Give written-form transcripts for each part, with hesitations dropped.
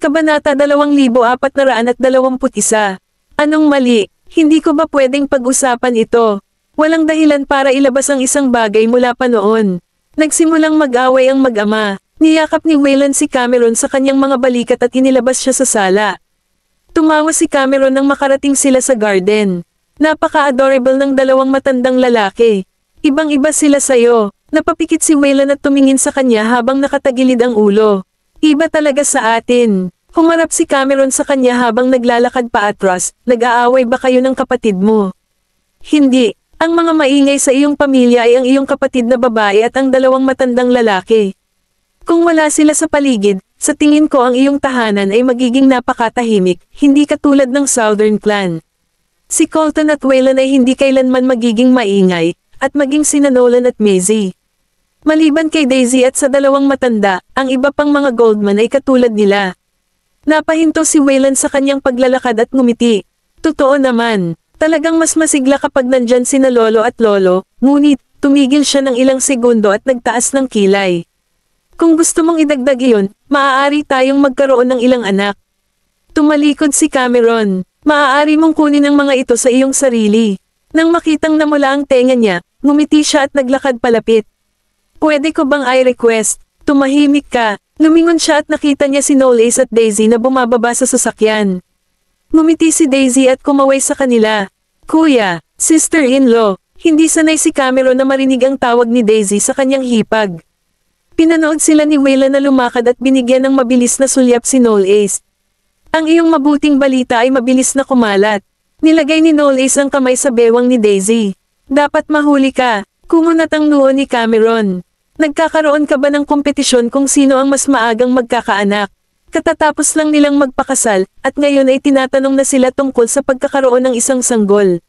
Kabanata 2421. Anong mali? Hindi ko ba pwedeng pag-usapan ito? Walang dahilan para ilabas ang isang bagay mula pa noon. Nagsimulang mag-away ang mag-ama. Niyakap ni Waylon si Cameron sa kanyang mga balikat at inilabas siya sa sala. Tumawa si Cameron nang makarating sila sa garden. Napaka-adorable ng dalawang matandang lalaki. Ibang-iba sila sayo. Napapikit si Waylon at tumingin sa kanya habang nakatagilid ang ulo. Iba talaga sa atin. Humarap si Cameron sa kanya habang naglalakad pa atras. Nag-aaway ba kayo ng kapatid mo? Hindi. Ang mga maingay sa iyong pamilya ay ang iyong kapatid na babae at ang dalawang matandang lalaki. Kung wala sila sa paligid, sa tingin ko ang iyong tahanan ay magiging napakatahimik, hindi katulad ng Southern Clan. Si Colton at Waylon ay hindi kailanman magiging maingay, at maging sina Nolan at Maisie. Maliban kay Daisy at sa dalawang matanda, ang iba pang mga Goldman ay katulad nila. Napahinto si Waylon sa kanyang paglalakad at ngumiti. Totoo naman. Talagang mas masigla kapag nandyan sina lolo at lolo, ngunit, tumigil siya ng ilang segundo at nagtaas ng kilay. Kung gusto mong idagdag iyon, maaari tayong magkaroon ng ilang anak. Tumalikod si Cameron. Maaari mong kunin ang mga ito sa iyong sarili. Nang makitang namula ang tenga niya, ngumiti siya at naglakad palapit. Pwede ko bang i-request? Tumahimik ka. Lumingon siya at nakita niya si Knowles at Daisy na bumababa sa sasakyan. Ngumiti si Daisy at kumaway sa kanila. Kuya, sister-in-law, hindi sanay si Cameron na marinig ang tawag ni Daisy sa kanyang hipag. Pinanood sila ni Waylon na lumakad at binigyan ng mabilis na sulyap si Knowles. Ang iyong mabuting balita ay mabilis na kumalat. Nilagay ni Knowles ang kamay sa bewang ni Daisy. Dapat mahuli ka, kumunat ang noo ni Cameron. Nagkakaroon ka ba ng kompetisyon kung sino ang mas maagang magkakaanak? Katatapos lang nilang magpakasal, at ngayon ay tinatanong na sila tungkol sa pagkakaroon ng isang sanggol.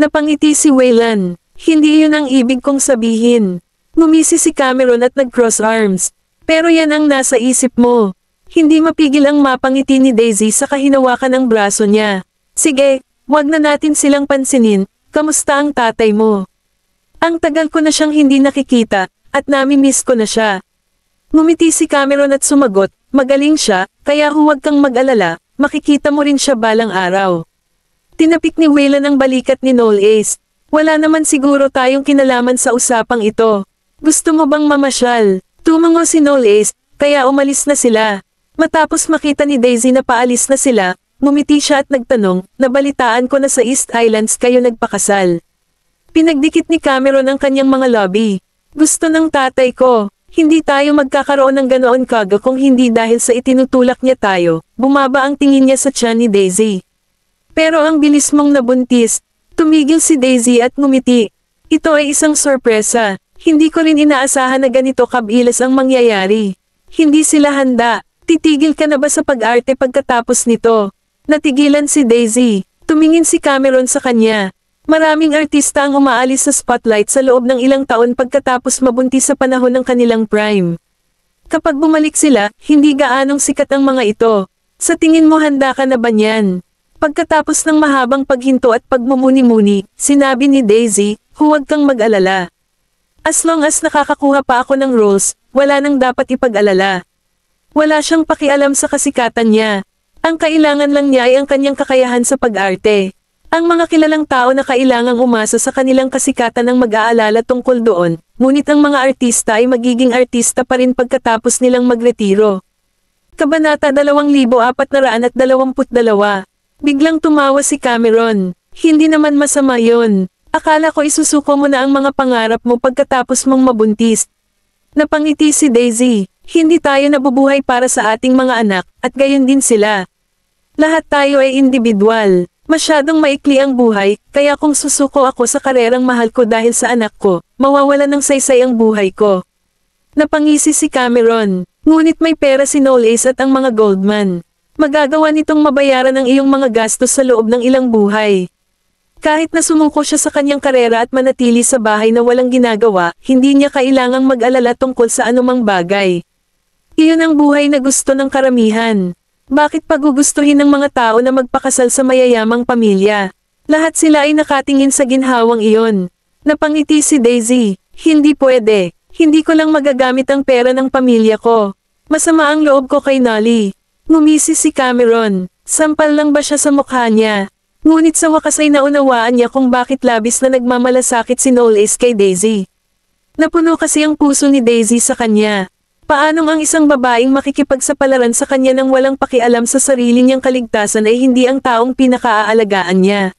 Napangiti si Waylon. Hindi yun ang ibig kong sabihin. Ngumisi si Cameron at nag-cross arms. Pero yan ang nasa isip mo. Hindi mapigil ang mapangiti ni Daisy sa kahinawakan ng braso niya. Sige, wag na natin silang pansinin. Kamusta ang tatay mo? Ang tagal ko na siyang hindi nakikita, at nami-miss ko na siya. Ngumiti si Cameron at sumagot, magaling siya, kaya huwag kang mag-alala, makikita mo rin siya balang araw. Tinapik ni Waylon ang balikat ni Knowles. Wala naman siguro tayong kinalaman sa usapang ito. Gusto mo bang mamasyal? Tumango si Knowles, kaya umalis na sila. Matapos makita ni Daisy na paalis na sila, ngumiti siya at nagtanong, nabalitaan ko na sa East Islands kayo nagpakasal. Pinagdikit ni Cameron ang kanyang mga lobby. Gusto ng tatay ko. Hindi tayo magkakaroon ng ganoon kaga kung hindi dahil sa itinutulak niya tayo. Bumaba ang tingin niya sa tiyan ni Daisy. Pero ang bilis mong nabuntis. Tumigil si Daisy at ngumiti. Ito ay isang sorpresa. Hindi ko rin inaasahan na ganito kabilis ang mangyayari. Hindi sila handa. Titigil ka na ba sa pag-arte pagkatapos nito? Natigilan si Daisy. Tumingin si Cameron sa kanya. Maraming artista ang umaalis sa spotlight sa loob ng ilang taon pagkatapos mabuntis sa panahon ng kanilang prime. Kapag bumalik sila, hindi gaanong sikat ang mga ito. Sa tingin mo handa ka na ba niyan? Pagkatapos ng mahabang paghinto at pagmumuni-muni, sinabi ni Daisy, huwag kang mag-alala. As long as nakakakuha pa ako ng roles, wala nang dapat ipag-alala. Wala siyang pakialam sa kasikatan niya. Ang kailangan lang niya ay ang kanyang kakayahan sa pag-arte. Ang mga kilalang tao na kailangang umasa sa kanilang kasikatan ang mag-aalala tungkol doon, ngunit ang mga artista ay magiging artista pa rin pagkatapos nilang magretiro. Kabanata 2422. Biglang tumawa si Cameron. Hindi naman masama yon. Akala ko isusuko mo na ang mga pangarap mo pagkatapos mong mabuntis. Napangiti si Daisy. Hindi tayo nabubuhay para sa ating mga anak, at gayon din sila. Lahat tayo ay individual. Masyadong maikli ang buhay, kaya kung susuko ako sa karerang mahal ko dahil sa anak ko, mawawala ng saysay ang buhay ko. Napangisi si Cameron. Ngunit may pera si Knowles at ang mga Goldman. Magagawa nitong mabayaran ang iyong mga gastos sa loob ng ilang buhay. Kahit na sumuko siya sa kanyang karera at manatili sa bahay na walang ginagawa, hindi niya kailangang mag-alala tungkol sa anumang bagay. Iyon ang buhay na gusto ng karamihan. Bakit pagugustuhin ng mga tao na magpakasal sa mayayamang pamilya? Lahat sila ay nakatingin sa ginhawang iyon. Napangiti si Daisy. Hindi pwede. Hindi ko lang magagamit ang pera ng pamilya ko. Masama ang loob ko kay Nolly. Ngumisi si Cameron. Sampal lang ba siya sa mukha niya? Ngunit sa wakas ay naunawaan niya kung bakit labis na nagmamalasakit si Knowles kay Daisy. Napuno kasi ang puso ni Daisy sa kanya. Paanong ang isang babaeng makikipagsapalaran sa kanya nang walang pakialam sa sarili niyang kaligtasan ay hindi ang taong pinakaaalagaan niya?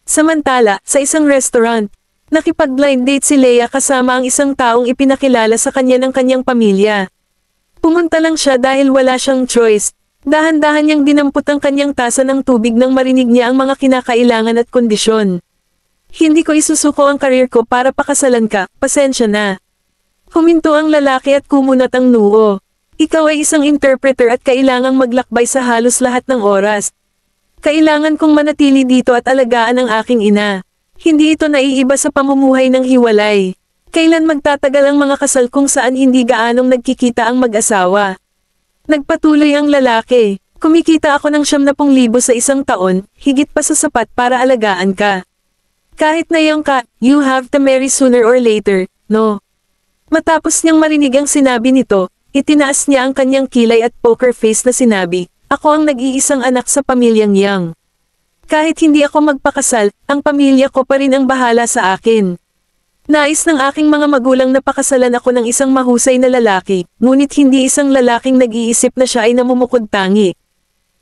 Samantala, sa isang restaurant, nakipag-blind date si Leia kasama ang isang taong ipinakilala sa kanya ng kanyang pamilya. Pumunta lang siya dahil wala siyang choice. Dahan-dahan niyang dinampot ang kanyang tasa ng tubig nang marinig niya ang mga kinakailangan at kondisyon. Hindi ko isusuko ang karir ko para pakasalan ka, pasensya na. Huminto ang lalaki at kumunat ang noo. Ikaw ay isang interpreter at kailangang maglakbay sa halos lahat ng oras. Kailangan kong manatili dito at alagaan ang aking ina. Hindi ito naiiba sa pamumuhay ng hiwalay. Kailan magtatagal ang mga kasal kung saan hindi gaanong nagkikita ang mag-asawa? Nagpatuloy ang lalaki. Kumikita ako ng 70,000 sa isang taon, higit pa sa sapat para alagaan ka. Kahit na yung ka, you have to marry sooner or later, no? Matapos niyang marinig ang sinabi nito, itinaas niya ang kanyang kilay at poker face na sinabi, ako ang nag-iisang anak sa pamilyang Yang. Kahit hindi ako magpakasal, ang pamilya ko pa rin ang bahala sa akin. Nais ng aking mga magulang na pakasalan ako ng isang mahusay na lalaki, ngunit hindi isang lalaking nag-iisip na siya ay namumukod tangi.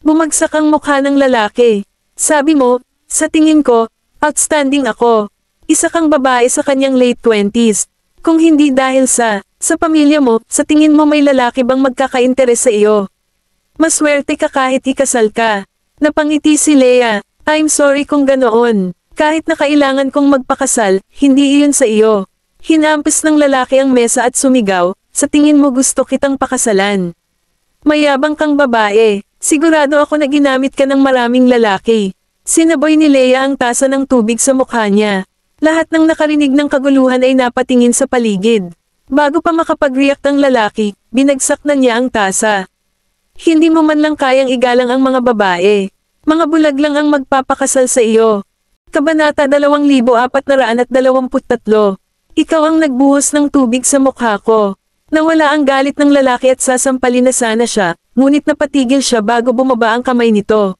Bumagsak ang mukha ng lalaki. Sabi mo, sa tingin ko, outstanding ako. Isa kang babae sa kanyang late 20s. Kung hindi dahil sa pamilya mo, sa tingin mo may lalaki bang magkaka-interes sa iyo? Maswerte ka kahit ikasal ka. Napangiti si Leia, I'm sorry kung ganoon. Kahit na kailangan kong magpakasal, hindi iyon sa iyo. Hinampis ng lalaki ang mesa at sumigaw, sa tingin mo gusto kitang pakasalan. Mayabang kang babae, sigurado ako na ginamit ka ng maraming lalaki. Sinaboy ni Leia ang tasa ng tubig sa mukha niya. Lahat ng nakarinig ng kaguluhan ay napatingin sa paligid. Bago pa makapag-react ang lalaki, binagsak na niya ang tasa. Hindi mo man lang kayang igalang ang mga babae. Mga bulag lang ang magpapakasal sa iyo. Kabanata 2423. Ikaw ang nagbuhos ng tubig sa mukha ko. Nawala ang galit ng lalaki at sasampalin na sana siya, ngunit napatigil siya bago bumaba ang kamay nito.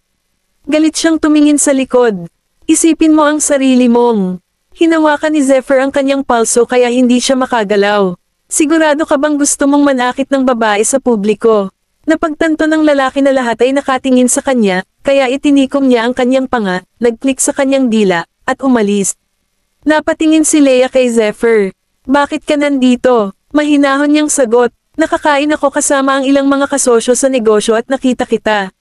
Galit siyang tumingin sa likod. Isipin mo ang sarili mong. Hinawakan ni Zephyr ang kanyang palso kaya hindi siya makagalaw. Sigurado ka bang gusto mong manakit ng babae sa publiko? Napagtanto ng lalaki na lahat ay nakatingin sa kanya, kaya itinikom niya ang kanyang panga, nag-click sa kanyang dila, at umalis. Napatingin si Leia kay Zephyr. Bakit ka nandito? Mahinahon niyang sagot. Nakakain ako kasama ang ilang mga kasosyo sa negosyo at nakita kita.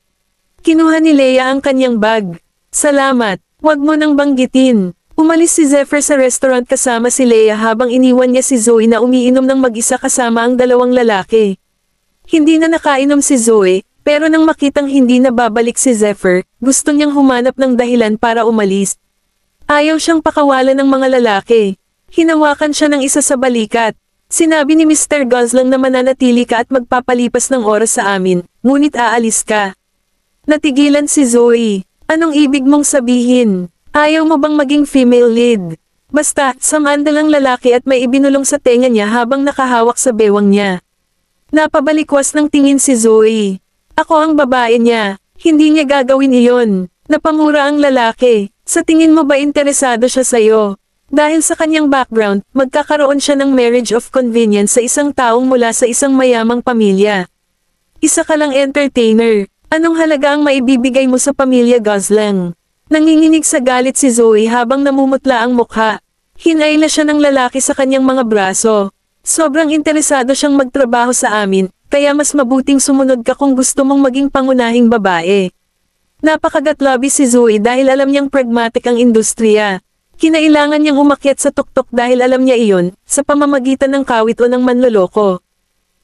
Kinuha ni Leia ang kanyang bag. Salamat, wag mo nang banggitin. Umalis si Zephyr sa restaurant kasama si Leia habang iniwan niya si Zoe na umiinom ng mag-isa kasama ang dalawang lalaki. Hindi na nakainom si Zoe, pero nang makitang hindi na babalik si Zephyr, gusto niyang humanap ng dahilan para umalis. Ayaw siyang pakawalan ng mga lalaki. Hinawakan siya ng isa sa balikat. Sinabi ni Mr. Gosling na mananatili ka at magpapalipas ng oras sa amin, ngunit aalis ka. Natigilan si Zoe. Anong ibig mong sabihin? Ayaw mo bang maging female lead? Basta, samandalang lalaki at may ibinulong sa tenga niya habang nakahawak sa bewang niya. Napabalikwas ng tingin si Zoe. Ako ang babae niya. Hindi niya gagawin iyon. Napamura ang lalaki. Sa tingin mo ba interesado siya sa'yo? Dahil sa kanyang background, magkakaroon siya ng marriage of convenience sa isang taong mula sa isang mayamang pamilya. Isa ka lang entertainer. Anong halaga ang maibibigay mo sa pamilya Gosling? Nanginginig sa galit si Zoe habang namumutla ang mukha. Hinayla siya ng lalaki sa kanyang mga braso. Sobrang interesado siyang magtrabaho sa amin, kaya mas mabuting sumunod ka kung gusto mong maging pangunahing babae. Napakagatlabi si Zoe dahil alam niyang pragmatic ang industriya. Kinailangan niyang umakyat sa tuktok dahil alam niya iyon, sa pamamagitan ng kawit o ng manloloko.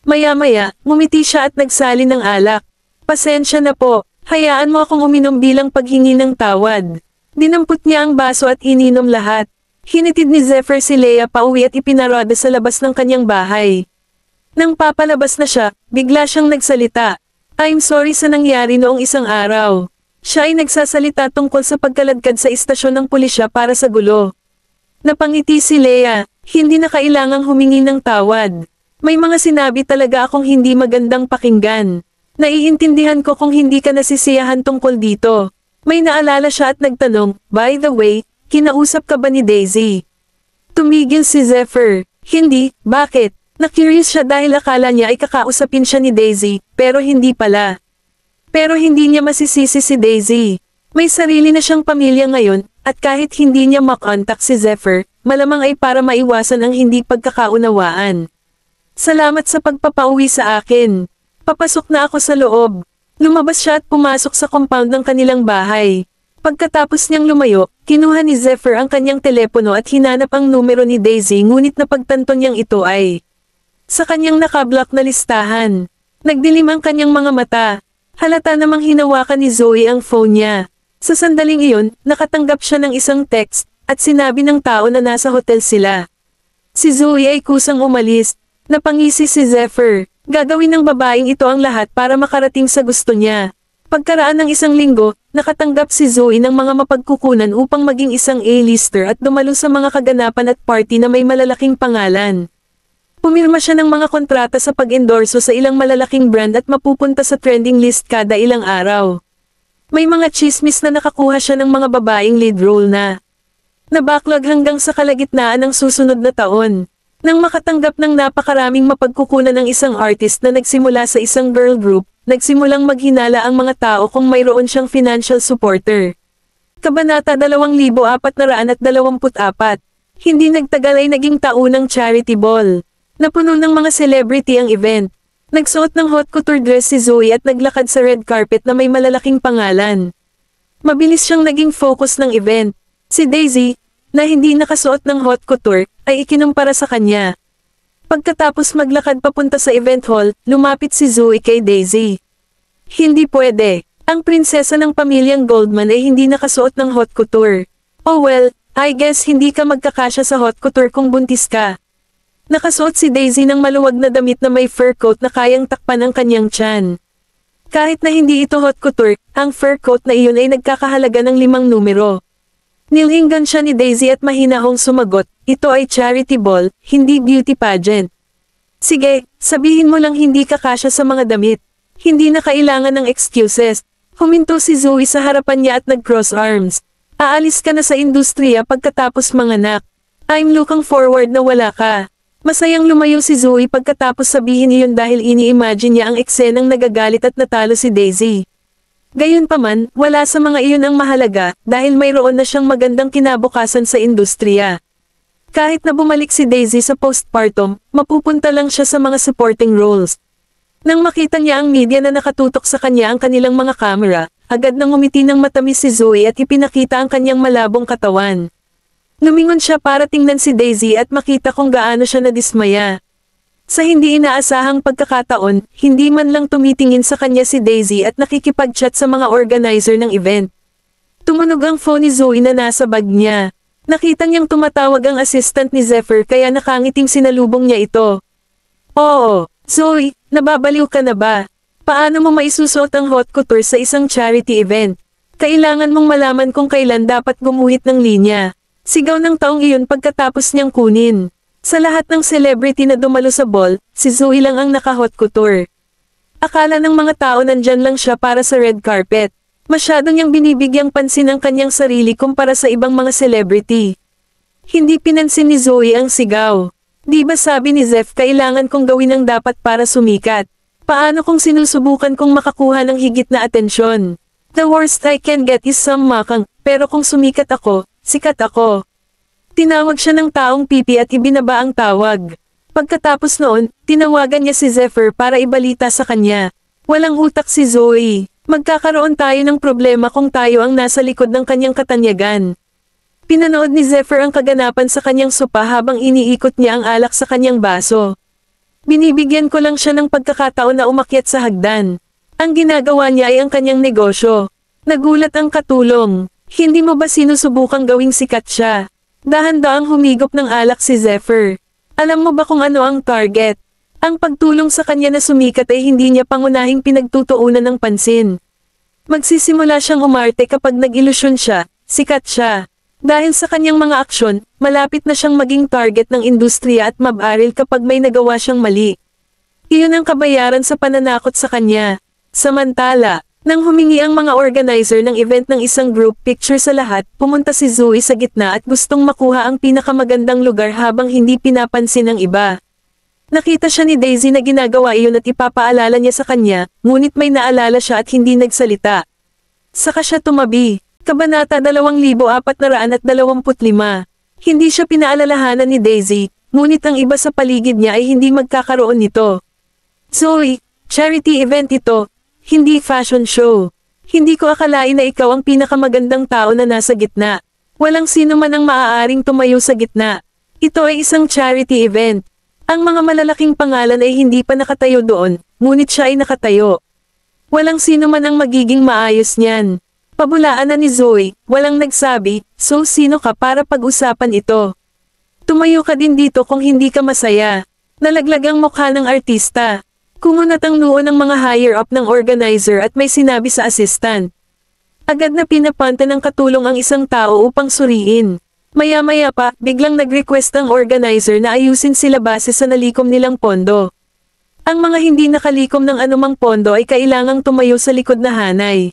Maya-maya, ngumiti siya at nagsali ng alak. Pasensya na po, hayaan mo akong uminom bilang paghingi ng tawad. Dinampot niya ang baso at ininom lahat. Hinitid ni Zephyr si Leia pauwi at ipinaroda sa labas ng kanyang bahay. Nang papalabas na siya, bigla siyang nagsalita. I'm sorry sa nangyari noong isang araw. Siya ay nagsasalita tungkol sa pagkaladkad sa istasyon ng pulisya para sa gulo. Napangiti si Leia, hindi na kailangang humingi ng tawad. May mga sinabi talaga akong hindi magandang pakinggan. Naiintindihan ko kung hindi ka nasisiyahan tungkol dito. May naalala siya at nagtanong, by the way, kinausap ka ba ni Daisy? Tumigil si Zephyr. Hindi, bakit? Na-curious siya dahil akala niya ay kakausapin siya ni Daisy, pero hindi pala. Pero hindi niya masisisi si Daisy. May sarili na siyang pamilya ngayon, at kahit hindi niya makontak si Zephyr, malamang ay para maiwasan ang hindi pagkakaunawaan. Salamat sa pagpapauwi sa akin. Papasok na ako sa loob. Lumabas siya at pumasok sa compound ng kanilang bahay. Pagkatapos niyang lumayo, kinuha ni Zephyr ang kanyang telepono at hinanap ang numero ni Daisy ngunit napagtanto niyang ito ay sa kanyang nakablock na listahan. Nagdilim ang kanyang mga mata. Halata namang hinawakan ni Zoe ang phone niya. Sa sandaling iyon, nakatanggap siya ng isang text, at sinabi ng tao na nasa hotel sila. Si Zoe ay kusang umalis. Napangisi si Zephyr. Gagawin ng babaeng ito ang lahat para makarating sa gusto niya. Pagkaraan ng isang linggo, nakatanggap si Zoe ng mga mapagkukunan upang maging isang A-lister at dumalo sa mga kaganapan at party na may malalaking pangalan. Pumirma siya ng mga kontrata sa pag-endorso sa ilang malalaking brand at mapupunta sa trending list kada ilang araw. May mga chismis na nakakuha siya ng mga babaeng lead role na nabacklog hanggang sa kalagitnaan ng susunod na taon. Nang makatanggap ng napakaraming mapagkukunan ng isang artist na nagsimula sa isang girl group, nagsimulang maghinala ang mga tao kung mayroon siyang financial supporter. Kabanata 2424. Hindi nagtagal ay naging taunang charity ball. Napuno ng mga celebrity ang event. Nagsuot ng haute couture dress si Zoe at naglakad sa red carpet na may malalaking pangalan. Mabilis siyang naging focus ng event. Si Daisy, na hindi nakasuot ng haute couture, ay ikinumpara sa kanya. Pagkatapos maglakad papunta sa event hall, lumapit si Zoe kay Daisy. Hindi pwede. Ang prinsesa ng pamilyang Goldman ay hindi nakasuot ng haute couture. Oh well, I guess hindi ka magkakasya sa haute couture kung buntis ka. Nakasuot si Daisy ng maluwag na damit na may fur coat na kayang takpan ang kanyang tiyan. Kahit na hindi ito haute couture, ang fur coat na iyon ay nagkakahalaga ng 5 numero. Nilinggan siya ni Daisy at mahinahong sumagot, ito ay charity ball, hindi beauty pageant. Sige, sabihin mo lang hindi ka kasya sa mga damit. Hindi na kailangan ng excuses. Huminto si Zoe sa harapan niya at nag-cross arms. Aalis ka na sa industriya pagkatapos manganak. I'm looking forward na wala ka. Masayang lumayo si Zoe pagkatapos sabihin iyon dahil ini-imagine niya ang eksenang nagagalit at natalo si Daisy. Gayunpaman, wala sa mga iyon ang mahalaga dahil mayroon na siyang magandang kinabukasan sa industriya. Kahit na bumalik si Daisy sa postpartum, mapupunta lang siya sa mga supporting roles. Nang makita niya ang media na nakatutok sa kanya ang kanilang mga kamera, agad nang umiti ng matamis si Zoe at ipinakita ang kanyang malabong katawan. Lumingon siya para tingnan si Daisy at makita kung gaano siya nadismaya. Sa hindi inaasahang pagkakataon, hindi man lang tumitingin sa kanya si Daisy at nakikipag-chat sa mga organizer ng event. Tumunog ang phone ni Zoe na nasa bag niya. Nakita niyang tumatawag ang assistant ni Zephyr kaya nakangiting sinalubong niya ito. Oo, Zoe, nababaliw ka na ba? Paano mo maisusuot ang haute couture sa isang charity event? Kailangan mong malaman kung kailan dapat gumuhit ng linya. Sigaw ng taong iyon pagkatapos niyang kunin. Sa lahat ng celebrity na dumalo sa ball, si Zoe lang ang naka-haute couture. Akala ng mga tao nandyan lang siya para sa red carpet. Masyado niyang binibigyang pansin ang kanyang sarili kumpara sa ibang mga celebrity. Hindi pinansin ni Zoe ang sigaw. Di ba sabi ni Zeph kailangan kong gawin ang dapat para sumikat? Paano kung sinusubukan kong makakuha ng higit na atensyon? The worst I can get is some makang, pero kung sumikat ako, sikat ako. Tinawag siya ng taong pipi at ibinaba ang tawag. Pagkatapos noon, tinawagan niya si Zephyr para ibalita sa kanya. Walang utak si Zoe. Magkakaroon tayo ng problema kung tayo ang nasa likod ng kanyang katanyagan. Pinanood ni Zephyr ang kaganapan sa kanyang sopa habang iniikot niya ang alak sa kanyang baso. Binibigyan ko lang siya ng pagkakataon na umakyat sa hagdan. Ang ginagawa niya ay ang kanyang negosyo. Nagulat ang katulong. Hindi mo ba sinusubukang gawing sikat siya? Dahan-daang humigop ng alak si Zephyr. Alam mo ba kung ano ang target? Ang pagtulong sa kanya na sumikat ay hindi niya pangunahing pinagtutuunan ng pansin. Magsisimula siyang umarte kapag nag-ilusyon siya, sikat siya. Dahil sa kanyang mga aksyon, malapit na siyang maging target ng industriya at mabaril kapag may nagawa siyang mali. Iyon ang kabayaran sa pananakot sa kanya. Samantala, nang humingi ang mga organizer ng event ng isang group picture sa lahat, pumunta si Zoe sa gitna at gustong makuha ang pinakamagandang lugar habang hindi pinapansin ng iba. Nakita siya ni Daisy na ginagawa iyon at ipapaalala niya sa kanya, ngunit may naalala siya at hindi nagsalita. Saka siya tumabi. Kabanata 2425. Hindi siya pinaalalahanan ni Daisy, ngunit ang iba sa paligid niya ay hindi magkakaroon nito. Zoe, charity event ito, hindi fashion show. Hindi ko akalain na ikaw ang pinakamagandang tao na nasa gitna. Walang sino man ang maaaring tumayo sa gitna. Ito ay isang charity event. Ang mga malalaking pangalan ay hindi pa nakatayo doon, ngunit siya ay nakatayo. Walang sino man ang magiging maayos niyan. Pabulaan na ni Zoe, walang nagsabi, so sino ka para pag-usapan ito? Tumayo ka din dito kung hindi ka masaya. Nalaglag ang mukha ng artista. Kumunat ang noo ng mga higher up ng organizer at may sinabi sa assistant. Agad na pinapanta ng katulong ang isang tao upang suriin. Maya-maya pa, biglang nag-request ang organizer na ayusin sila base sa nalikom nilang pondo. Ang mga hindi nakalikom ng anumang pondo ay kailangang tumayo sa likod na hanay.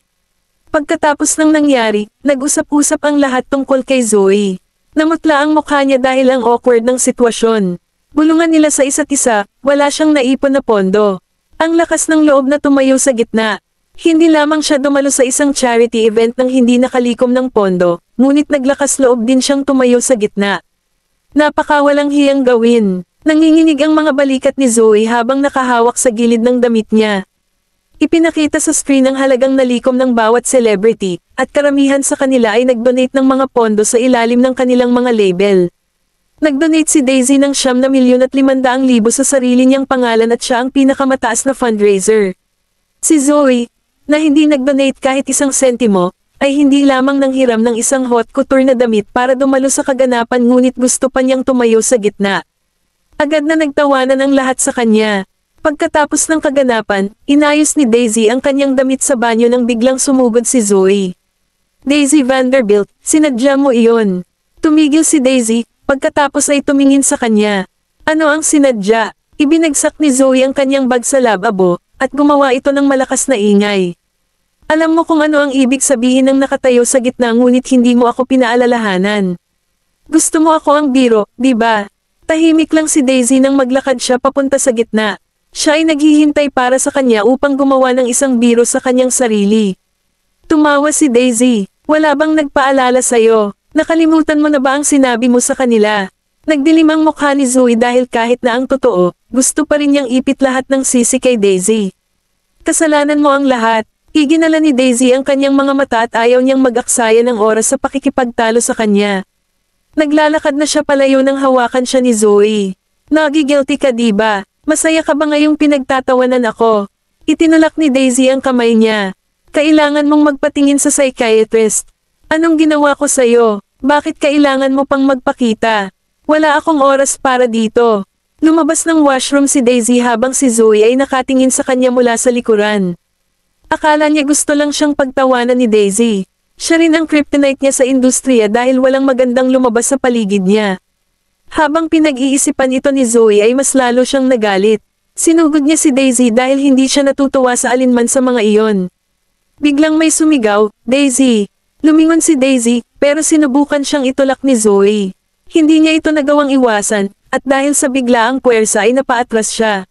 Pagkatapos ng nangyari, nag-usap-usap ang lahat tungkol kay Zoe. Namutla ang mukha niya dahil ang awkward ng sitwasyon. Bulungan nila sa isa't isa, wala siyang naipon na pondo. Ang lakas ng loob na tumayo sa gitna. Hindi lamang siya dumalo sa isang charity event nang hindi nakalikom ng pondo, ngunit naglakas loob din siyang tumayo sa gitna. Napakawalang hiyang gawin. Nanginginig ang mga balikat ni Zoe habang nakahawak sa gilid ng damit niya. Ipinakita sa screen ang halagang nalikom ng bawat celebrity, at karamihan sa kanila ay nag-donate ng mga pondo sa ilalim ng kanilang mga label. Nag-donate si Daisy ng 9,500,000 sa sarili niyang pangalan at siya ang pinakamataas na fundraiser. Si Zoe, na hindi nag-donate kahit isang sentimo, ay hindi lamang nanghiram ng isang haute couture na damit para dumalo sa kaganapan ngunit gusto pa niyang tumayo sa gitna. Agad na nagtawanan ang lahat sa kanya. Pagkatapos ng kaganapan, inayos ni Daisy ang kanyang damit sa banyo nang biglang sumugod si Zoe. Daisy Vanderbilt, sinadya mo iyon. Tumigil si Daisy, pagkatapos ay tumingin sa kanya. Ano ang sinadya? Ibinagsak ni Zoe ang kanyang bag sa lababo, at gumawa ito ng malakas na ingay. Alam mo kung ano ang ibig sabihin ng nakatayo sa gitna ngunit hindi mo ako pinaalalahanan. Gusto mo ako ang biro, di ba? Tahimik lang si Daisy nang maglakad siya papunta sa gitna. Siya ay naghihintay para sa kanya upang gumawa ng isang biro sa kanyang sarili. Tumawa si Daisy. Wala bang nagpaalala sa'yo? Nakalimutan mo na ba ang sinabi mo sa kanila? Nagdilim ang mukha ni Zoe dahil kahit na ang totoo, gusto pa rin niyang ipit lahat ng sisi kay Daisy. Kasalanan mo ang lahat. Iginala ni Daisy ang kanyang mga mata at ayaw niyang mag-aksaya ng oras sa pakikipagtalo sa kanya. Naglalakad na siya palayo nang hawakan siya ni Zoe. Nagigilty ka diba? Masaya ka ba ngayong pinagtatawanan ako? Itinulak ni Daisy ang kamay niya. Kailangan mong magpatingin sa psychiatrist. Anong ginawa ko sa'yo? Bakit kailangan mo pang magpakita? Wala akong oras para dito. Lumabas ng washroom si Daisy habang si Zoe ay nakatingin sa kanya mula sa likuran. Akala niya gusto lang siyang pagtawanan ni Daisy. Siya rin ang kryptonite niya sa industriya dahil walang magandang lumabas sa paligid niya. Habang pinag-iisipan ito ni Zoe ay mas lalo siyang nagalit. Sinugod niya si Daisy dahil hindi siya natutuwa sa alinman sa mga iyon. Biglang may sumigaw, Daisy. Lumingon si Daisy, pero sinubukan siyang itulak ni Zoe. Hindi niya ito nagawang iwasan, at dahil sa biglaang puwersa ay napaatras siya.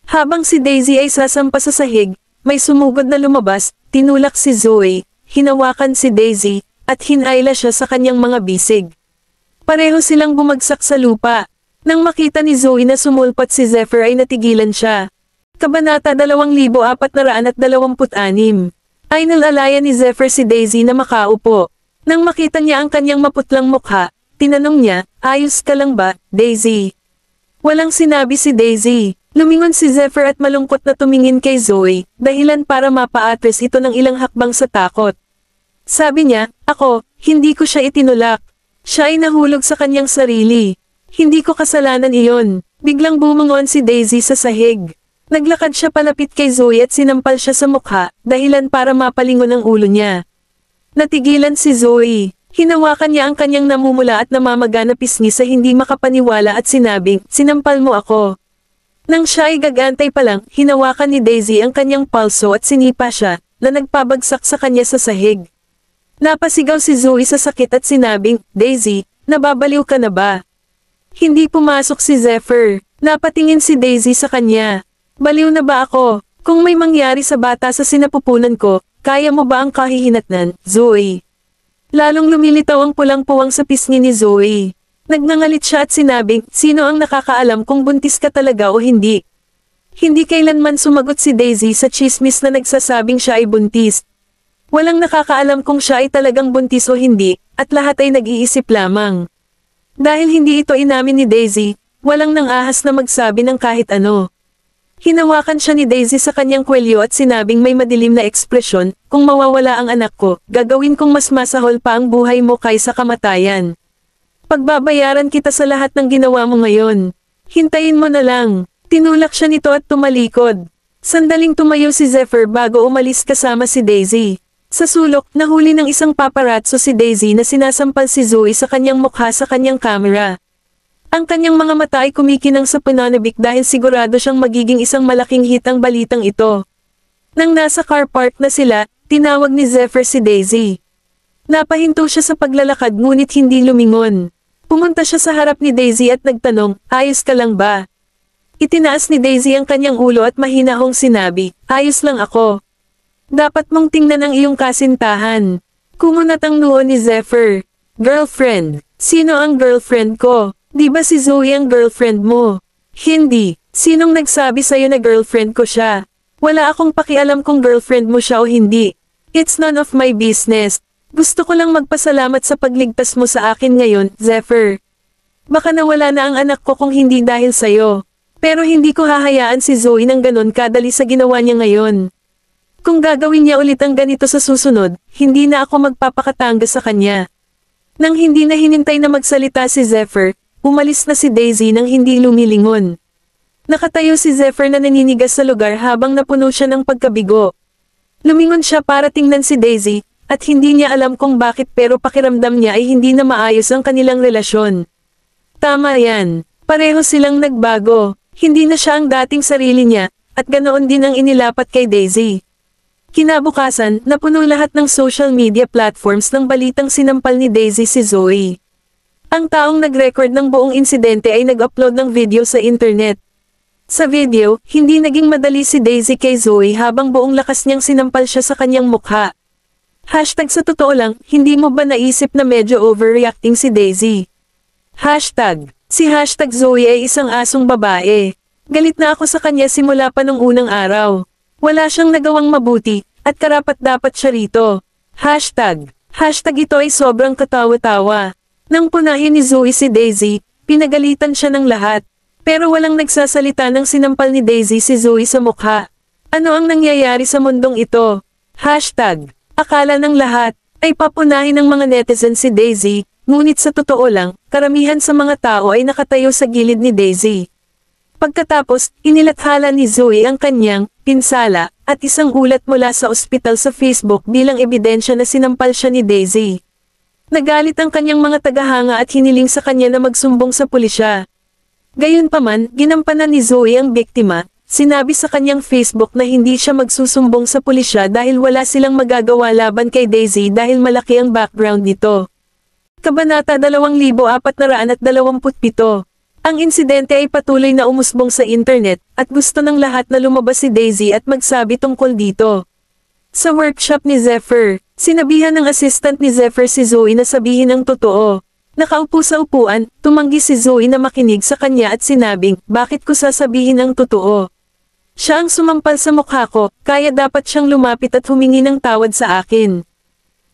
Habang si Daisy ay sasampa sa sahig, may sumugod na lumabas, tinulak si Zoe, hinawakan si Daisy, at hinayla siya sa kanyang mga bisig. Pareho silang bumagsak sa lupa. Nang makita ni Zoe na sumulpat si Zephyr ay natigilan siya. Kabanata 2426. Ay nalalaya ni Zephyr si Daisy na makaupo. Nang makita niya ang kanyang maputlang mukha, tinanong niya, ayos ka lang ba, Daisy? Walang sinabi si Daisy. Lumingon si Zephyr at malungkot na tumingin kay Zoe, dahilan para mapa-address ito ng ilang hakbang sa takot. Sabi niya, ako, hindi ko siya itinulak. Siya ay nahulog sa kanyang sarili. Hindi ko kasalanan iyon. Biglang bumangon si Daisy sa sahig. Naglakad siya palapit kay Zoe at sinampal siya sa mukha, dahilan para mapalingon ang ulo niya. Natigilan si Zoe. Hinawakan niya ang kanyang namumula at namamaga na pisngi sa hindi makapaniwala at sinabing, sinampal mo ako. Nang siya ay gagantay pa lang, hinawakan ni Daisy ang kanyang palso at sinipa siya, na nagpabagsak sa kanya sa sahig. Napasigaw si Zoe sa sakit at sinabing, Daisy, nababaliw ka na ba? Hindi pumasok si Zephyr. Napatingin si Daisy sa kanya. Baliw na ba ako? Kung may mangyari sa bata sa sinapupunan ko, kaya mo ba ang kahihinatnan, Zoe? Lalong lumilitaw ang pulang puwang sa pisngi ni Zoe. Nagngangalit siya at sinabing, sino ang nakakaalam kung buntis ka talaga o hindi? Hindi kailanman sumagot si Daisy sa chismis na nagsasabing siya ay buntis. Walang nakakaalam kung siya ay talagang buntis o hindi, at lahat ay nag-iisip lamang. Dahil hindi ito inamin ni Daisy, walang nang ahas na magsabi ng kahit ano. Hinawakan siya ni Daisy sa kanyang kwelyo at sinabing may madilim na ekspresyon, kung mawawala ang anak ko, gagawin kong mas masahol pa ang buhay mo kaysa kamatayan. Pagbabayaran kita sa lahat ng ginawa mo ngayon. Hintayin mo na lang. Tinulak siya nito at tumalikod. Sandaling tumayo si Zephyr bago umalis kasama si Daisy. Sa sulok, nahuli ng isang paparazzo si Daisy na sinasampal si Zoe sa kanyang mukha sa kanyang kamera. Ang kanyang mga mata ay kumikinang sa pananabik dahil sigurado siyang magiging isang malaking hit ang balitang ito. Nang nasa car park na sila, tinawag ni Zephyr si Daisy. Napahinto siya sa paglalakad ngunit hindi lumingon. Pumunta siya sa harap ni Daisy at nagtanong, ayos ka lang ba? Itinaas ni Daisy ang kanyang ulo at mahinahong sinabi, ayos lang ako. Dapat mong tingnan ang iyong kasintahan. Kumunat ang noo ni Zephyr. Girlfriend. Sino ang girlfriend ko? Di ba si Zoe ang girlfriend mo? Hindi. Sinong nagsabi sa'yo na girlfriend ko siya? Wala akong pakialam kung girlfriend mo siya o hindi. It's none of my business. Gusto ko lang magpasalamat sa pagligtas mo sa akin ngayon, Zephyr. Baka nawala na ang anak ko kung hindi dahil sa'yo. Pero hindi ko hahayaan si Zoe ng ganon kadali sa ginawa niya ngayon. Kung gagawin niya ulit ang ganito sa susunod, hindi na ako magpapakatanga sa kanya. Nang hindi na hinintay na magsalita si Zephyr, umalis na si Daisy nang hindi lumilingon. Nakatayo si Zephyr na naninigas sa lugar habang napuno siya ng pagkabigo. Lumingon siya para tingnan si Daisy, at hindi niya alam kung bakit pero pakiramdam niya ay hindi na maayos ang kanilang relasyon. Tama yan. Pareho silang nagbago. Hindi na siya ang dating sarili niya, at ganoon din ang inilapat kay Daisy. Kinabukasan, napuno lahat ng social media platforms ng balitang sinampal ni Daisy si Zoe. Ang taong nag-record ng buong insidente ay nag-upload ng video sa internet. Sa video, hindi naging madali si Daisy kay Zoe habang buong lakas niyang sinampal siya sa kanyang mukha. Hashtag sa totoo lang, hindi mo ba naisip na medyo overreacting si Daisy? Hashtag, si hashtag Zoe ay isang asong babae. Galit na ako sa kanya simula pa nung unang araw. Wala siyang nagawang mabuti, at karapat-dapat siya rito. Hashtag, ito ay sobrang katawa-tawa. Nang punahin ni Zoe si Daisy, pinagalitan siya ng lahat. Pero walang nagsasalita nang sinampal ni Daisy si Zoe sa mukha. Ano ang nangyayari sa mundong ito? Hashtag, akala ng lahat, ay papunahin ng mga netizen si Daisy, ngunit sa totoo lang, karamihan sa mga tao ay nakatayo sa gilid ni Daisy. Pagkatapos, inilathala ni Zoe ang kanyang pinsala at isang ulat mula sa ospital sa Facebook bilang ebidensya na sinampal siya ni Daisy. Nagalit ang kanyang mga tagahanga at hiniling sa kanya na magsumbong sa pulisya. Gayunpaman, ginampanan ni Zoe ang biktima. Sinabi sa kanyang Facebook na hindi siya magsusumbong sa pulisya dahil wala silang magagawa laban kay Daisy dahil malaki ang background nito. Kabanata 2427. Ang insidente ay patuloy na umusbong sa internet, at gusto ng lahat na lumabas si Daisy at magsabi tungkol dito. Sa workshop ni Zephyr, sinabihan ng assistant ni Zephyr si Zoe na sabihin ang totoo. Nakaupo sa upuan, tumanggi si Zoe na makinig sa kanya at sinabing, bakit ko sasabihin ang totoo? Siya ang sumampal sa mukha ko, kaya dapat siyang lumapit at humingi ng tawad sa akin.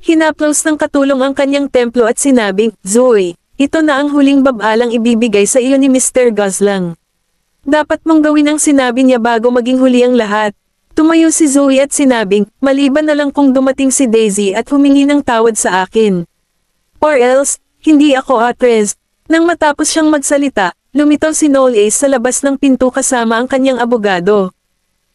Hinaplos ng katulong ang kanyang templo at sinabing, Zoe, ito na ang huling babalang ibibigay sa iyo ni Mr. Goslang. Dapat mong gawin ang sinabi niya bago maging huli ang lahat. Tumayo si Zoe at sinabing, maliban na lang kung dumating si Daisy at humingi ng tawad sa akin. Or else, hindi ako actress. Nang matapos siyang magsalita, lumitaw si Noel Ace sa labas ng pinto kasama ang kanyang abogado.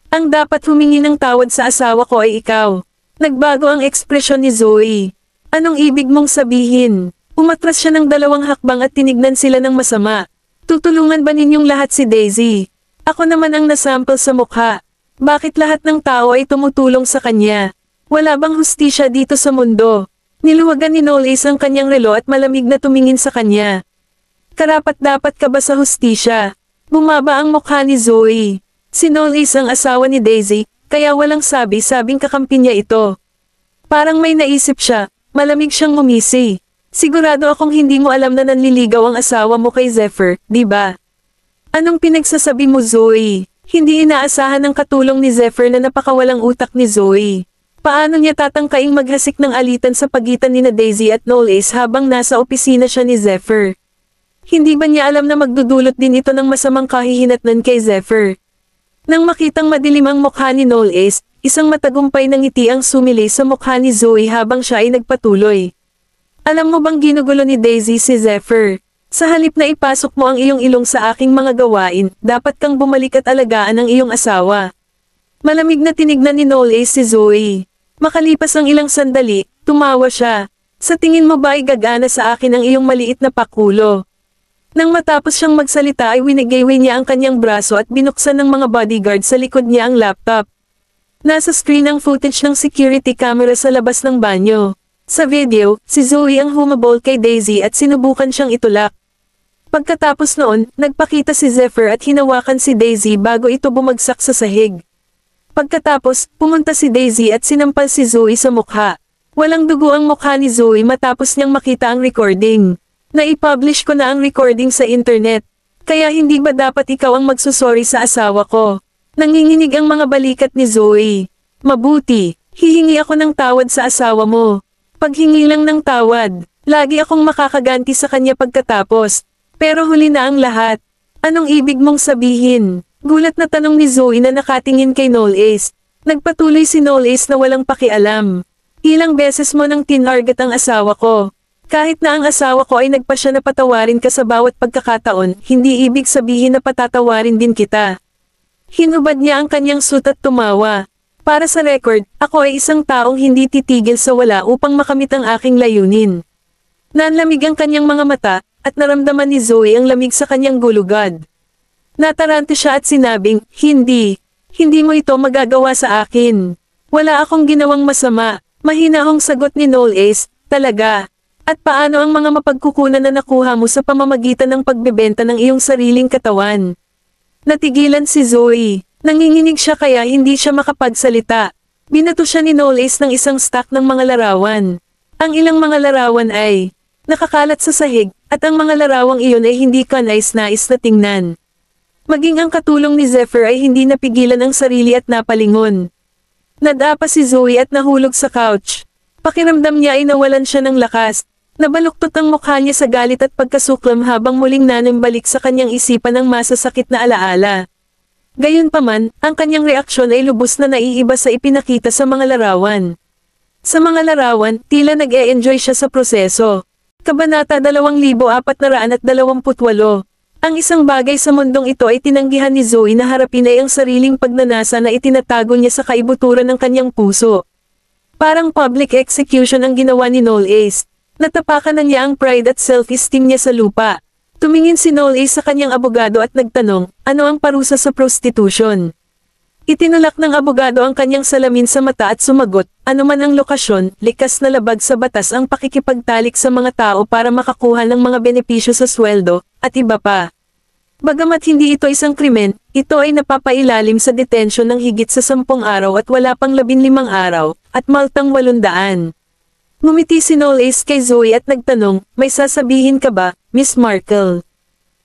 Ang dapat humingi ng tawad sa asawa ko ay ikaw. Nagbago ang ekspresyon ni Zoe. Anong ibig mong sabihin? Umatras siya ng 2 hakbang at tinignan sila ng masama. Tutulungan ba ninyong lahat si Daisy? Ako naman ang nasample sa mukha. Bakit lahat ng tao ay tumutulong sa kanya? Wala bang hustisya dito sa mundo? Niluwagan ni Knowles ang kanyang relo at malamig na tumingin sa kanya. Karapat-dapat ka ba sa hustisya? Bumaba ang mukha ni Zoe. Si Knowles ang asawa ni Daisy, kaya walang sabing kakampi niya ito. Parang may naisip siya, malamig siyang ngumisi. Sigurado akong hindi mo alam na nanliligaw ang asawa mo kay Zephyr, di ba? Anong pinagsasabi mo, Zoe? Hindi inaasahan ng katulong ni Zephyr na napakawalang utak ni Zoe. Paano niya tatangkaing maghasik ng alitan sa pagitan ni Daisy at Knowles habang nasa opisina siya ni Zephyr? Hindi ba niya alam na magdudulot din ito ng masamang kahihinatnan kay Zephyr? Nang makitang madilim ang mukha ni Knowles, isang matagumpay na ngiti ang sumili sa mukha ni Zoe habang siya ay nagpatuloy. Alam mo bang ginugulo ni Daisy si Zephyr? Sa halip na ipasok mo ang iyong ilong sa aking mga gawain, dapat kang bumalik at alagaan ang iyong asawa. Malamig na tinignan ni Knowles si Zoe. Makalipas ang ilang sandali, tumawa siya. Sa tingin mo ba ay gagana sa akin ang iyong maliit na pakulo? Nang matapos siyang magsalita ay winigay niya ang kanyang braso at binuksan ng mga bodyguard sa likod niya ang laptop. Nasa screen ang footage ng security camera sa labas ng banyo. Sa video, si Zoe ang humabol kay Daisy at sinubukan siyang itulak. Pagkatapos noon, nagpakita si Zephyr at hinawakan si Daisy bago ito bumagsak sa sahig. Pagkatapos, pumunta si Daisy at sinampal si Zoe sa mukha. Walang dugo ang mukha ni Zoe matapos niyang makita ang recording. Naipublish ko na ang recording sa internet. Kaya hindi ba dapat ikaw ang magsusorry sa asawa ko? Nanginginig ang mga balikat ni Zoe. Mabuti, hihingi ako ng tawad sa asawa mo. Paghingi lang ng tawad, lagi akong makakaganti sa kanya pagkatapos. Pero huli na ang lahat. Anong ibig mong sabihin? Gulat na tanong ni Zoe na nakatingin kay Knowles. Nagpatuloy si Knowles na walang pakialam. Ilang beses mo nang tinarget ang asawa ko. Kahit na ang asawa ko ay nagpasya na patawarin ka sa bawat pagkakataon, hindi ibig sabihin na patatawarin din kita. Hinubad niya ang kanyang suit at tumawa. Para sa record, ako ay isang taong hindi titigil sa wala upang makamit ang aking layunin. Nanlamig ang kanyang mga mata, at naramdaman ni Zoe ang lamig sa kanyang gulugad. Natarante siya at sinabing, hindi mo ito magagawa sa akin. Wala akong ginawang masama. Mahina ang sagot ni Knowles, talaga. At paano ang mga mapagkukunan na nakuha mo sa pamamagitan ng pagbebenta ng iyong sariling katawan? Natigilan si Zoe. Nanginginig siya kaya hindi siya makapagsalita. Binato siya ni Knowles ng isang stack ng mga larawan. Ang ilang mga larawan ay nakakalat sa sahig, at ang mga larawang iyon ay hindi kanais-nais na tingnan. Maging ang katulong ni Zephyr ay hindi napigilan ang sarili at napalingon. Nadapa si Zoe at nahulog sa couch. Pakiramdam niya ay nawalan siya ng lakas. Nabaluktot ang mukha niya sa galit at pagkasuklam habang muling nanambalik sa kanyang isipan ang masasakit na alaala. Gayunpaman, ang kanyang reaksyon ay lubos na naiiba sa ipinakita sa mga larawan. Sa mga larawan, tila nag-e-enjoy siya sa proseso. Kabanata 2428. Ang isang bagay sa mundong ito ay tinanggihan ni Zoe na harapin ay ang sariling pagnanasa na itinatago niya sa kaibuturan ng kanyang puso. Parang public execution ang ginawa ni Knowles. Natapakan na niya ang pride at self-esteem niya sa lupa. Tumingin si Knowles sa kanyang abogado at nagtanong, ano ang parusa sa prostitution? Itinulak ng abogado ang kanyang salamin sa mata at sumagot, anuman ang lokasyon, likas na labag sa batas ang pakikipagtalik sa mga tao para makakuha ng mga benepisyo sa sweldo, at iba pa. Bagamat hindi ito isang krimen, ito ay napapailalim sa detensyon ng higit sa 10 araw at wala pang 15 araw, at maltang 800. Ngumiti si Knowles kay Zoe at nagtanong, may sasabihin ka ba, Miss Markle?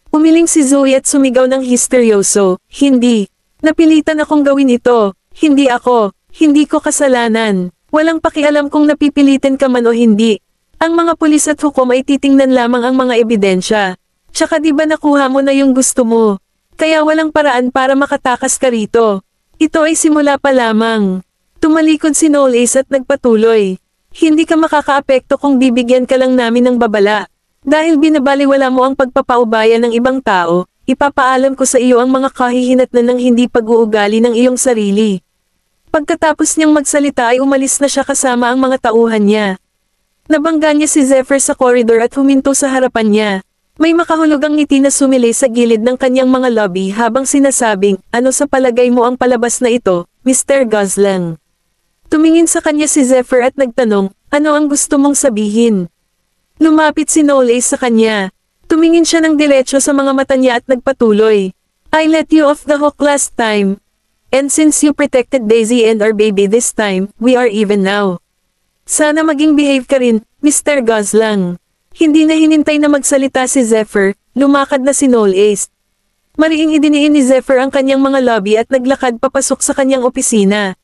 Umiling si Zoe at sumigaw ng histeryoso, hindi. Napilitan akong gawin ito. Hindi ako. Hindi ko kasalanan. Walang pakialam kung napipilitin ka man o hindi. Ang mga pulis at hukom ay titingnan lamang ang mga ebidensya. Tsaka di ba nakuha mo na yung gusto mo? Kaya walang paraan para makatakas ka rito. Ito ay simula pa lamang. Tumalikod si Knowles at nagpatuloy. Hindi ka makakaapekto kung bibigyan ka lang namin ng babala. Dahil binabaliwala mo ang pagpapaubaya ng ibang tao, ipapaalam ko sa iyo ang mga kahihinatnan ng hindi pag-uugali ng iyong sarili. Pagkatapos niyang magsalita ay umalis na siya kasama ang mga tauhan niya. Nabangga niya si Zephyr sa koridor at huminto sa harapan niya. May makahulugang ngiti na sumili sa gilid ng kanyang mga labi habang sinasabing, ano sa palagay mo ang palabas na ito, Mr. Gosling? Tumingin sa kanya si Zephyr at nagtanong, ano ang gusto mong sabihin? Lumapit si Knowles sa kanya. Tumingin siya ng diretsyo sa mga mata niya at nagpatuloy. I let you off the hook last time. And since you protected Daisy and our baby this time, we are even now. Sana maging behave ka rin, Mr. Gosling. Hindi na hinintay na magsalita si Zephyr, lumakad na si Knowles. Mariing idiniin ni Zephyr ang kanyang mga lobby at naglakad papasok sa kanyang opisina.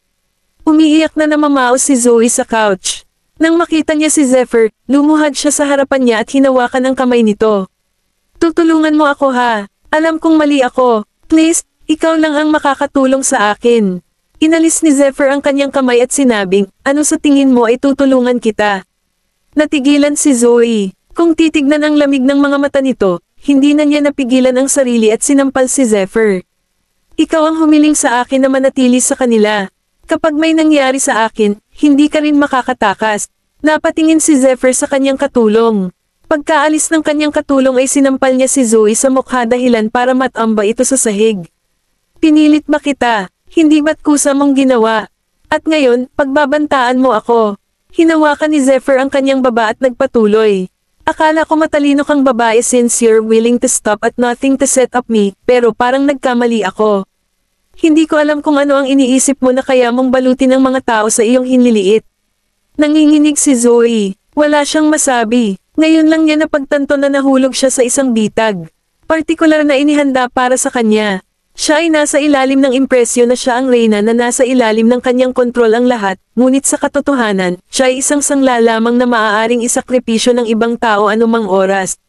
Umiiyak na namamaos si Zoe sa couch. Nang makita niya si Zephyr, lumuhad siya sa harapan niya at hinawakan ang kamay nito. Tutulungan mo ako ha, alam kong mali ako, please, ikaw lang ang makakatulong sa akin. Inalis ni Zephyr ang kanyang kamay at sinabing, ano sa tingin mo ay tutulungan kita? Natigilan si Zoe. Kung titignan ang lamig ng mga mata nito, hindi na niya napigilan ang sarili at sinampal si Zephyr. Ikaw ang humiling sa akin na manatili sa kanila. Kapag may nangyari sa akin, hindi ka rin makakatakas. Napatingin si Zephyr sa kanyang katulong. Pagkaalis ng kanyang katulong ay sinampal niya si Zoe sa mukha dahilan para matamba ito sa sahig. Pinilit ba kita? Hindi ba't kusa mong ginawa? At ngayon, pagbabantaan mo ako. Hinawakan ni Zephyr ang kanyang baba at nagpatuloy. Akala ko matalino kang babae since you're willing to stop at nothing to set up me, pero parang nagkamali ako. Hindi ko alam kung ano ang iniisip mo na kaya mong balutin ang mga tao sa iyong hinliliit. Nanginginig si Zoe. Wala siyang masabi. Ngayon lang niya napagtanto na nahulog siya sa isang bitag. Partikular na inihanda para sa kanya. Siya ay nasa ilalim ng impresyon na siya ang reyna na nasa ilalim ng kanyang kontrol ang lahat, ngunit sa katotohanan, siya ay isang sangla lamang na maaaring isakripisyo ng ibang tao anumang oras.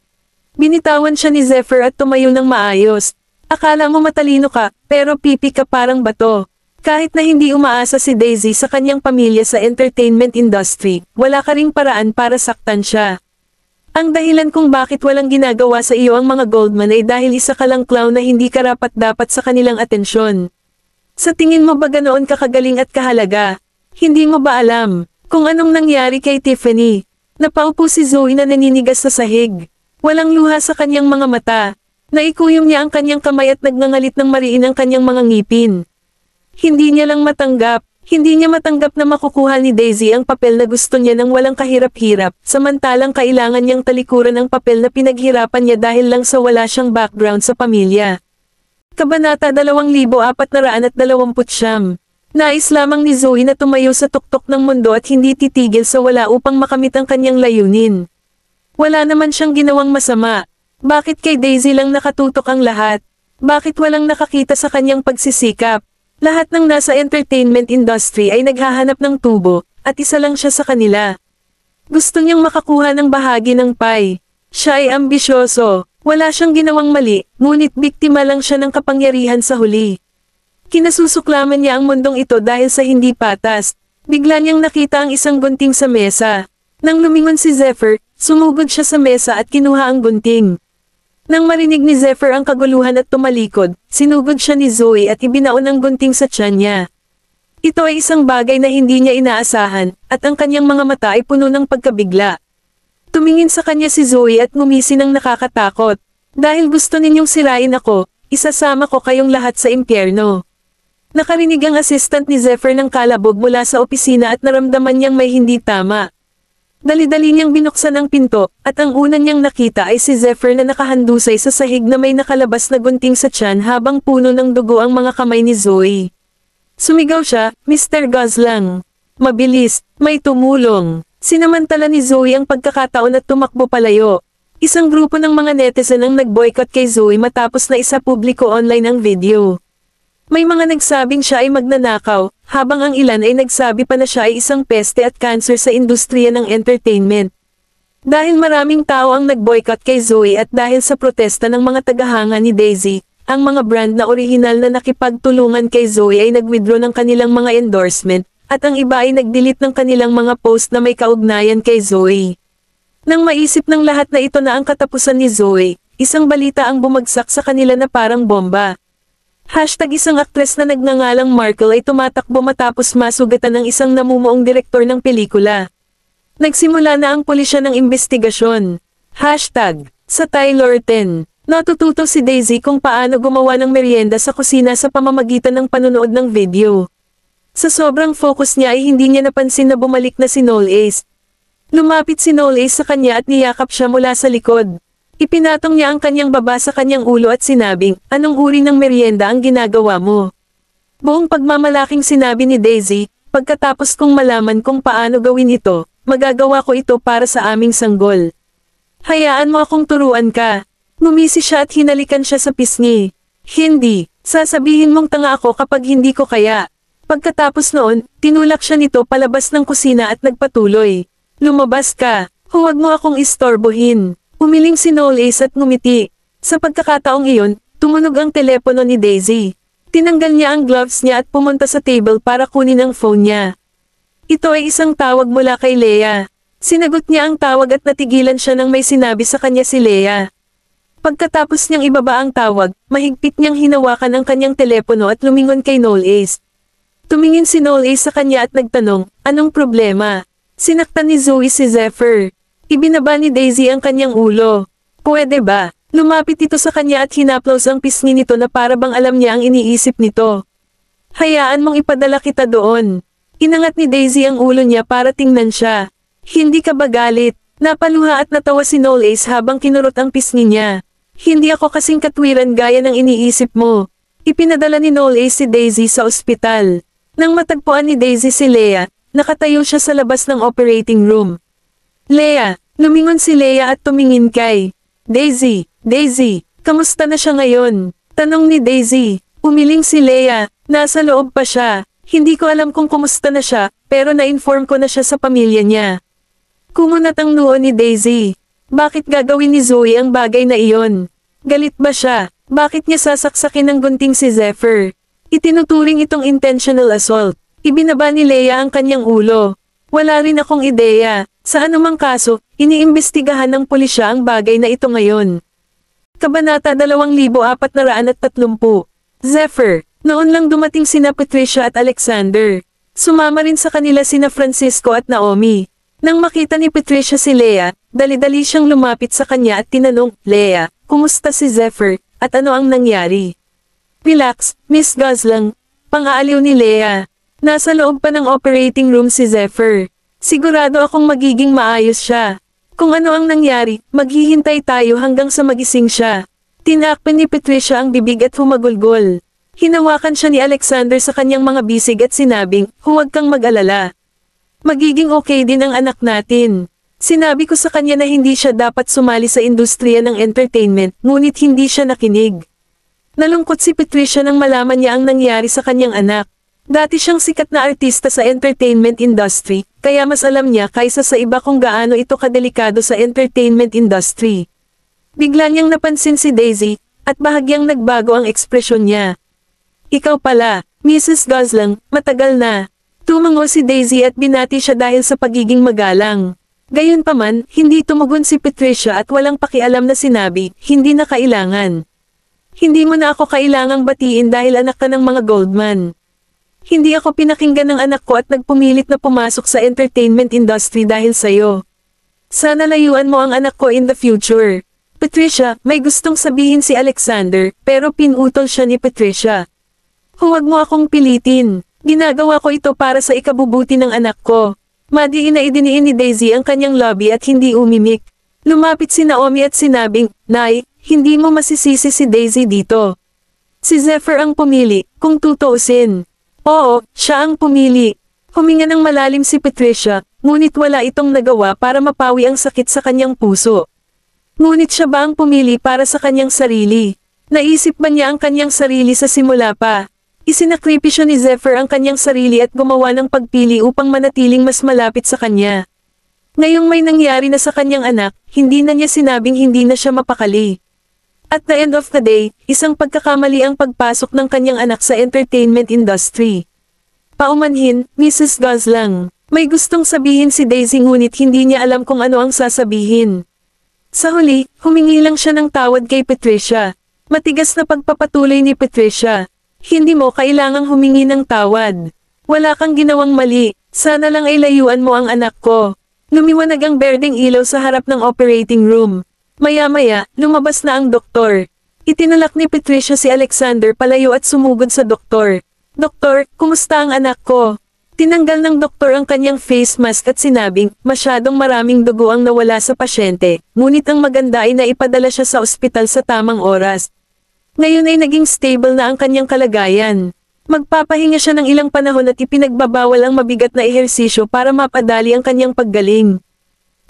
Binitawan siya ni Zephyr at tumayo ng maayos. Akala mo matalino ka, pero pipi ka parang bato. Kahit na hindi umaasa si Daisy sa kanyang pamilya sa entertainment industry, wala ka ring paraan para saktan siya. Ang dahilan kung bakit walang ginagawa sa iyo ang mga Goldman ay dahil isa ka lang clown na hindi karapat-dapat sa kanilang atensyon. Sa tingin mo ba ganoon ka kagaling at kahalaga? Hindi mo ba alam kung anong nangyari kay Tiffany? Napaupo si Zoe na naninigas sa sahig. Walang luha sa kanyang mga mata. Naikuyom niya ang kanyang kamay at nagngangalit ng mariin ang kanyang mga ngipin. Hindi niya matanggap na makukuha ni Daisy ang papel na gusto niya nang walang kahirap-hirap, samantalang kailangan niyang talikuran ang papel na pinaghirapan niya dahil lang sa wala siyang background sa pamilya. Kabanata 2429. Nais lamang ni Zoe na tumayo sa tuktok ng mundo at hindi titigil sa wala upang makamit ang kanyang layunin. Wala naman siyang ginawang masama. Bakit kay Daisy lang nakatutok ang lahat? Bakit walang nakakita sa kanyang pagsisikap? Lahat ng nasa entertainment industry ay naghahanap ng tubo, at isa lang siya sa kanila. Gusto niyang makakuha ng bahagi ng pie. Siya ay ambisyoso, wala siyang ginawang mali, ngunit biktima lang siya ng kapangyarihan sa huli. Kinasusuklaman niya ang mundong ito dahil sa hindi patas. Bigla niyang nakita ang isang gunting sa mesa. Nang lumingon si Zephyr, sumugod siya sa mesa at kinuha ang gunting. Nang marinig ni Zephyr ang kaguluhan at tumalikod, sinugod siya ni Zoe at ibinaon ang gunting sa tiyan niya. Ito ay isang bagay na hindi niya inaasahan, at ang kanyang mga mata ay puno ng pagkabigla. Tumingin sa kanya si Zoe at ngumisi ng nakakatakot. Dahil gusto ninyong sirain ako, isasama ko kayong lahat sa impyerno. Nakarinig ang assistant ni Zephyr ng kalabog mula sa opisina at naramdaman niyang may hindi tama. Dali-dali niyang binuksan ang pinto, at ang una niyang nakita ay si Zephyr na nakahandusay sa sahig na may nakalabas na gunting sa tiyan habang puno ng dugo ang mga kamay ni Zoe. Sumigaw siya, Mr. Gosling. Mabilis, may tumulong. Sinamantala ni Zoe ang pagkakataon at tumakbo palayo. Isang grupo ng mga netizen ang nag-boycott kay Zoe matapos na isa publiko online ang video. May mga nagsabing siya ay magnanakaw, habang ang ilan ay nagsabi pa na siya ay isang peste at cancer sa industriya ng entertainment. Dahil maraming tao ang nag-boycott kay Zoe at dahil sa protesta ng mga tagahanga ni Daisy, ang mga brand na orihinal na nakipagtulungan kay Zoe ay nag-withdraw ng kanilang mga endorsement, at ang iba ay nag-delete ng kanilang mga post na may kaugnayan kay Zoe. Nang maisip ng lahat na ito na ang katapusan ni Zoe, isang balita ang bumagsak sa kanila na parang bomba. Isang aktres na nagngangalang Markle ay tumatakbo matapos masugatan ng isang namumuong direktor ng pelikula. Nagsimula na ang pulisya ng investigasyon. Sa Tyler 10, natututo si Daisy kung paano gumawa ng merienda sa kusina sa pamamagitan ng panonood ng video. Sa sobrang focus niya ay hindi niya napansin na bumalik na si Noel Ace. Lumapit si Noel Ace sa kanya at niyakap siya mula sa likod. Ipinatong niya ang kanyang baba sa kanyang ulo at sinabing, "Anong uri ng merienda ang ginagawa mo?" Buong pagmamalaking sinabi ni Daisy, "Pagkatapos kong malaman kung paano gawin ito, magagawa ko ito para sa aming sanggol. Hayaan mo akong turuan ka." Ngumisi siya at hinalikan siya sa pisngi. "Hindi, sasabihin mong tanga ako kapag hindi ko kaya." Pagkatapos noon, tinulak siya nito palabas ng kusina at nagpatuloy. "Lumabas ka, huwag mo akong istorbohin." Umiling si Noel Ace at ngumiti. Sa pagkakataong iyon, tumunog ang telepono ni Daisy. Tinanggal niya ang gloves niya at pumunta sa table para kunin ang phone niya. Ito ay isang tawag mula kay Leah. Sinagot niya ang tawag at natigilan siya nang may sinabi sa kanya si Leah. Pagkatapos niyang ibaba ang tawag, mahigpit niyang hinawakan ang kanyang telepono at lumingon kay Noel Ace. Tumingin si Noel Ace sa kanya at nagtanong, "Anong problema?" Sinaktan ni Zoe si Zephyr. Ibinaba ni Daisy ang kanyang ulo. "Pwede ba?" Lumapit ito sa kanya at hinaplos ang pisngi nito na para bang alam niya ang iniisip nito. "Hayaan mong ipadala kita doon." Inangat ni Daisy ang ulo niya para tingnan siya. "Hindi ka ba galit?" Napaluha at natawa si Noel Ace habang kinurot ang pisngi niya. "Hindi ako kasing katwiran gaya ng iniisip mo." Ipinadala ni Noel Ace si Daisy sa ospital. Nang matagpuan ni Daisy si Leah, nakatayo siya sa labas ng operating room. "Leah," lumingon si Leah at tumingin kay Daisy. "Daisy, kamusta na siya ngayon?" Tanong ni Daisy. Umiling si Leah, "Nasa loob pa siya. Hindi ko alam kung kumusta na siya, pero na-inform ko na siya sa pamilya niya." Kumunat ang noo ni Daisy. Bakit gagawin ni Zoe ang bagay na iyon? Galit ba siya? Bakit niya sasaksakin ng gunting si Zephyr? Itinuturing itong intentional assault. Ibinaba ni Leah ang kanyang ulo. "Wala rin akong ideya. Sa anumang kaso, iniimbestigahan ng pulisya ang bagay na ito ngayon." Kabanata 2430. Zephyr. Noon lang dumating sina Patricia at Alexander. Sumama rin sa kanila sina Francisco at Naomi. Nang makita ni Patricia si Leah, dali-dali siyang lumapit sa kanya at tinanong, "Leah, kumusta si Zephyr, at ano ang nangyari?" "Relax, Miss Gosling." Pang-aaliw ni Leah. "Nasa loob pa ng operating room si Zephyr. Sigurado akong magiging maayos siya. Kung ano ang nangyari, maghihintay tayo hanggang sa magising siya." Tinakpan ni Patricia ang bibig at humagulgol. Hinawakan siya ni Alexander sa kanyang mga bisig at sinabing, "Huwag kang mag-alala. Magiging okay din ang anak natin." Sinabi ko sa kanya na hindi siya dapat sumali sa industriya ng entertainment, ngunit hindi siya nakinig. Nalungkot si Patricia nang malaman niya ang nangyari sa kanyang anak. Dati siyang sikat na artista sa entertainment industry, kaya mas alam niya kaysa sa iba kung gaano ito kadelikado sa entertainment industry. Bigla niyang napansin si Daisy, at bahagyang nagbago ang ekspresyon niya. "Ikaw pala, Mrs. Gosling, matagal na." Tumango si Daisy at binati siya dahil sa pagiging magalang. Gayunpaman, hindi tumugon si Patricia at walang pakialam na sinabi, "Hindi na kailangan. Hindi mo na ako kailangang batiin dahil anak ka ng mga Goldman. Hindi ako pinakinggan ng anak ko at nagpumilit na pumasok sa entertainment industry dahil sa'yo. Sana layuan mo ang anak ko in the future." Patricia, may gustong sabihin si Alexander, pero pinutol siya ni Patricia. "Huwag mo akong pilitin. Ginagawa ko ito para sa ikabubuti ng anak ko." Madiin na idiniin ni Daisy ang kanyang lobby at hindi umimik. Lumapit si Naomi at sinabing, "Nay, hindi mo masisisi si Daisy dito. Si Zephyr ang pumili, kung tutuusin." "Oo, siya ang pumili." Huminga ng malalim si Patricia, ngunit wala itong nagawa para mapawi ang sakit sa kanyang puso. Ngunit siya ba ang pumili para sa kanyang sarili? Naisip ba niya ang kanyang sarili sa simula pa? Isinakripisyo ni Zephyr ang kanyang sarili at gumawa ng pagpili upang manatiling mas malapit sa kanya. Ngayong may nangyari na sa kanyang anak, hindi na niya sinabing hindi na siya mapakali. At the end of the day, isang pagkakamali ang pagpasok ng kanyang anak sa entertainment industry. Paumanhin, Mrs. Gosling. May gustong sabihin si Daisy ngunit hindi niya alam kung ano ang sasabihin. Sa huli, humingi lang siya ng tawad kay Patricia. Matigas na pagpapatuloy ni Patricia. "Hindi mo kailangang humingi ng tawad. Wala kang ginawang mali, sana lang ay layuan mo ang anak ko." Lumiwanag ang berdeng ilaw sa harap ng operating room. Maya-maya, lumabas na ang doktor. Itinulak ni Patricia si Alexander palayo at sumugod sa doktor. Doktor, kumusta ang anak ko? Tinanggal ng doktor ang kanyang face mask at sinabing, masyadong maraming dugo ang nawala sa pasyente, ngunit ang maganda ay naipadala siya sa ospital sa tamang oras. Ngayon ay naging stable na ang kanyang kalagayan. Magpapahinga siya ng ilang panahon at ipinagbabawal ang mabigat na ehersisyo para mapadali ang kanyang paggaling.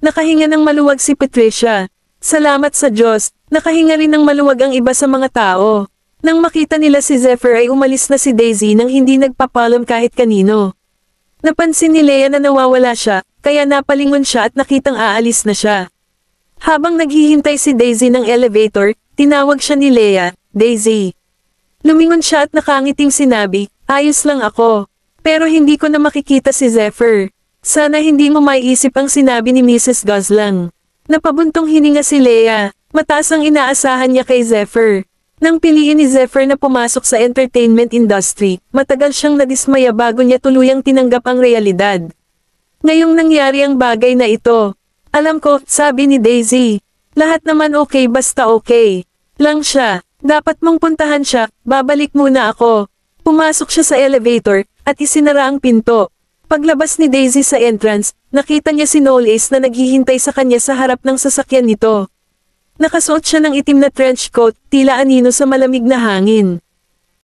Nakahinga ng maluwag si Patricia. Salamat sa Diyos, nakahinga rin ng maluwag ang iba sa mga tao. Nang makita nila si Zephyr ay umalis na si Daisy nang hindi nagpapaalam kahit kanino. Napansin ni Leia na nawawala siya, kaya napalingon siya at nakitang aalis na siya. Habang naghihintay si Daisy ng elevator, tinawag siya ni Leia, Daisy. Lumingon siya at nakangiting sinabi, ayos lang ako. Pero hindi ko na makikita si Zephyr. Sana hindi mo maiisip ang sinabi ni Mrs. Goslang. Napabuntong hininga si Leia, mataas ang inaasahan niya kay Zephyr. Nang piliin ni Zephyr na pumasok sa entertainment industry, matagal siyang nadismaya bago niya tuluyang tinanggap ang realidad. Ngayong nangyari ang bagay na ito. Alam ko, sabi ni Daisy. Lahat naman okay basta okay. Lang siya, dapat mong puntahan siya, babalik muna ako. Pumasok siya sa elevator, at isinara ang pinto. Paglabas ni Daisy sa entrance, nakita niya si Knowles na naghihintay sa kanya sa harap ng sasakyan nito. Nakasuot siya ng itim na trench coat, tila anino sa malamig na hangin.